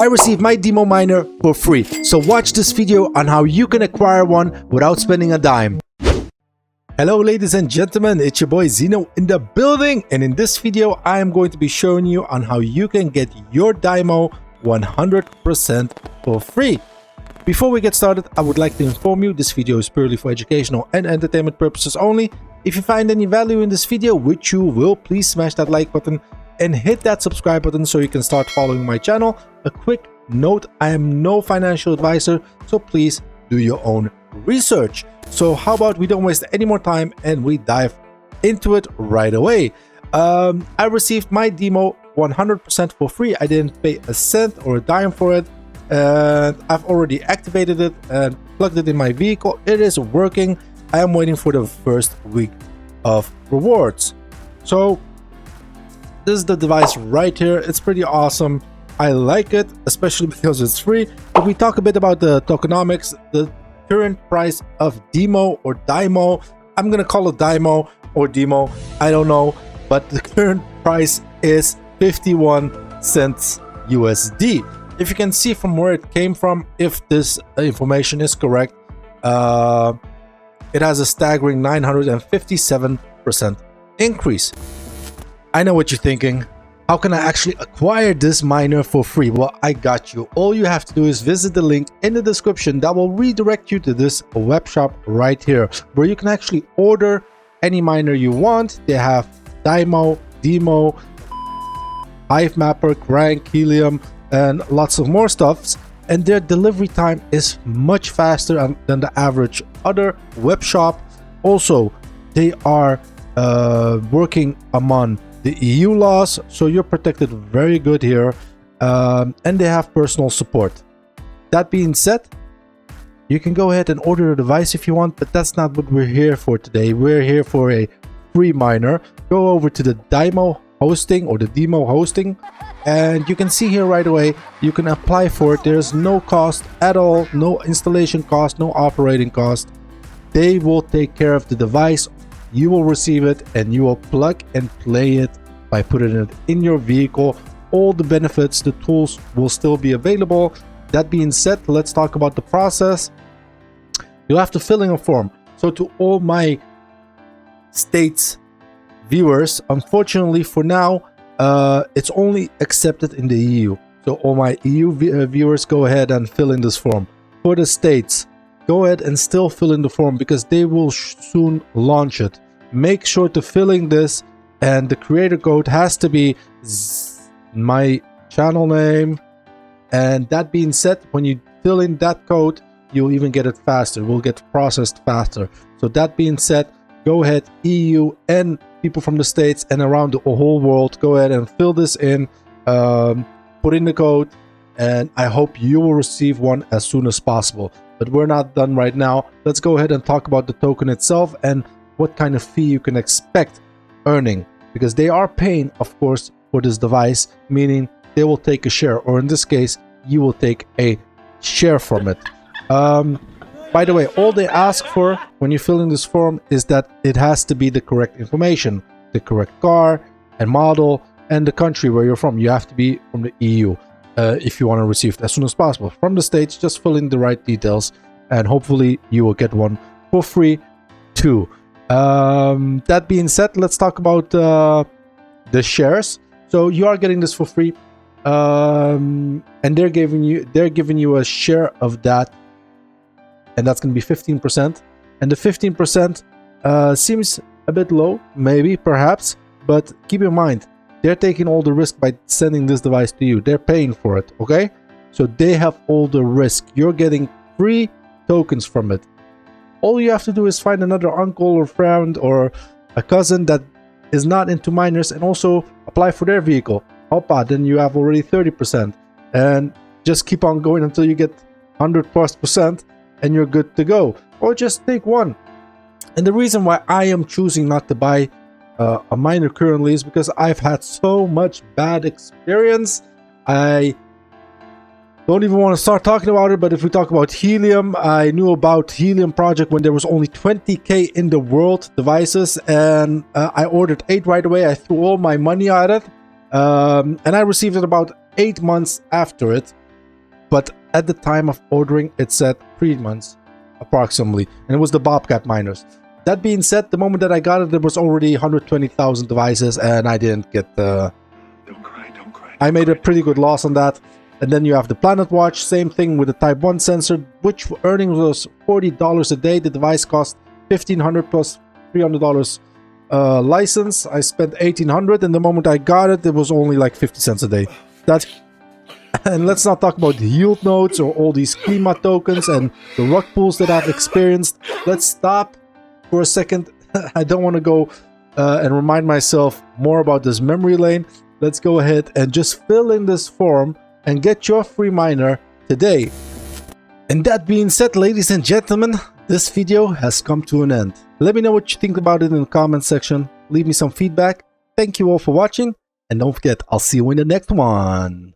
I received my Dimo Miner for free, so watch this video on how you can acquire one without spending a dime. Hello ladies and gentlemen, it's your boy Zino in the building, and in this video I am going to be showing you on how you can get your Dimo 100% for free. Before we get started, I would like to inform you this video is purely for educational and entertainment purposes only. If you find any value in this video, which you will, please smash that like button and hit that subscribe button so you can start following my channel. A quick note, I am no financial advisor, so please do your own research. So how about we don't waste any more time and we dive into it right away. I received my Dimo 100% for free. I didn't pay a cent or a dime for it, and I've already activated it and plugged it in my vehicle. It is working. I am waiting for the first week of rewards. So this is the device right here. It's pretty awesome. I like it, especially because it's free. If we talk a bit about the tokenomics, the current price of Dimo or Dimo, I'm gonna call it Dimo or Dimo, I don't know, but the current price is 51 cents USD. If you can see from where it came from, if this information is correct, it has a staggering 957% increase. I know what you're thinking. How can I actually acquire this miner for free? Well, I got you. All you have to do is visit the link in the description that will redirect you to this web shop right here, where you can actually order any miner you want. They have Dimo, Dimo, Hive Mapper, Crank, Helium, and lots of more stuffs. And their delivery time is much faster than the average other web shop. Also, they are working among the EU laws, so you're protected very good here, and they have personal support. That being said, you can go ahead and order a device if you want, but that's not what we're here for today. We're here for a free miner. Go over to the Dimo hosting or the Dimo hosting, and you can see here right away you can apply for it. There's no cost at all, no installation cost, no operating cost. They will take care of the device. You will receive it and you will plug and play it by putting it in your vehicle. All the benefits, the tools will still be available. That being said, let's talk about the process. You'll have to fill in a form. So to all my states viewers, unfortunately for now, it's only accepted in the EU. So all my EU viewers, go ahead and fill in this form. For the states, go ahead and still fill in the form because they will soon launch it. Make sure to fill in this, and the creator code has to be my channel name. And that being said, when you fill in that code, you'll even get it faster. It will get processed faster. So that being said, go ahead, EU and people from the States and around the whole world, go ahead and fill this in, put in the code, and I hope you will receive one as soon as possible. But we're not done right now. Let's go ahead and talk about the token itself and what kind of fee you can expect earning, because they are paying, of course, for this device, meaning they will take a share, or in this case you will take a share from it. By the way, all they ask for when you fill in this form is that it has to be the correct information, the correct car and model and the country where you're from. You have to be from the EU if you want to receive it as soon as possible. From the States, just fill in the right details and hopefully you will get one for free too. That being said, let's talk about the shares. So you are getting this for free, and they're giving you a share of that, and that's going to be 15%. And the 15% seems a bit low, maybe, perhaps, but keep in mind they're taking all the risk by sending this device to you. They're paying for it, okay? So they have all the risk. You're getting free tokens from it. All you have to do is find another uncle or friend or a cousin that is not into miners and also apply for their vehicle. Hoppa, then you have already 30%. And just keep on going until you get 100+% and you're good to go. Or just take one. And the reason why I am choosing not to buy a miner currently is because I've had so much bad experience. I don't even want to start talking about it, but if we talk about Helium, I knew about Helium project when there was only 20k in the world devices, and I ordered 8 right away. I threw all my money at it, and I received it about 8 months after it. but at the time of ordering, it said 3 months approximately, and it was the Bobcat miners. That being said, the moment that I got it, there was already 120,000 devices, and I didn't get the... Don't cry, don't cry. I made a pretty good loss on that. And then you have the Planet Watch, same thing with the Type 1 sensor, which earnings was $40 a day. The device cost $1,500 plus $300 license. I spent $1,800, and the moment I got it, it was only like 50 cents a day. That's... And let's not talk about the yield nodes or all these klima tokens and the rug pulls that I've experienced. Let's stop for a second. I don't want to go and remind myself more about this memory lane. Let's go ahead and just fill in this form and get your free miner today. And that being said, ladies and gentlemen, this video has come to an end. Let me know what you think about it in the comment section. Leave me some feedback. Thank you all for watching, and don't forget, I'll see you in the next one.